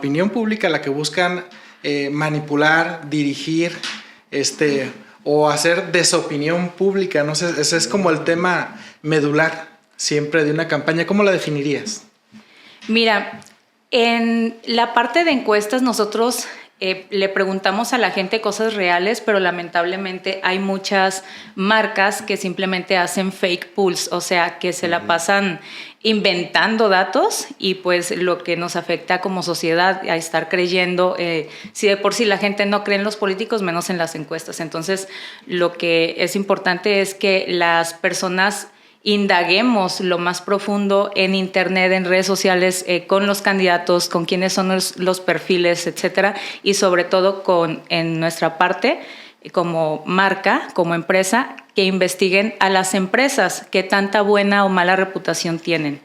opinión pública la que buscan manipular, dirigir, o hacer desopinión pública, no sé, ese es como el tema medular siempre de una campaña. ¿Cómo la definirías? Mira, en la parte de encuestas nosotros le preguntamos a la gente cosas reales, pero lamentablemente hay muchas marcas que simplemente hacen fake polls, o sea, que se la pasan inventando datos y pues lo que nos afecta como sociedad a estar creyendo, si de por sí la gente no cree en los políticos, menos en las encuestas. Entonces, lo que es importante es que las personas indaguemos lo más profundo en internet, en redes sociales, con los candidatos, con quiénes son los perfiles, etcétera, y sobre todo en nuestra parte como marca, como empresa, que investiguen a las empresas qué tanta buena o mala reputación tienen.